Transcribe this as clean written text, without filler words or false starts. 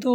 2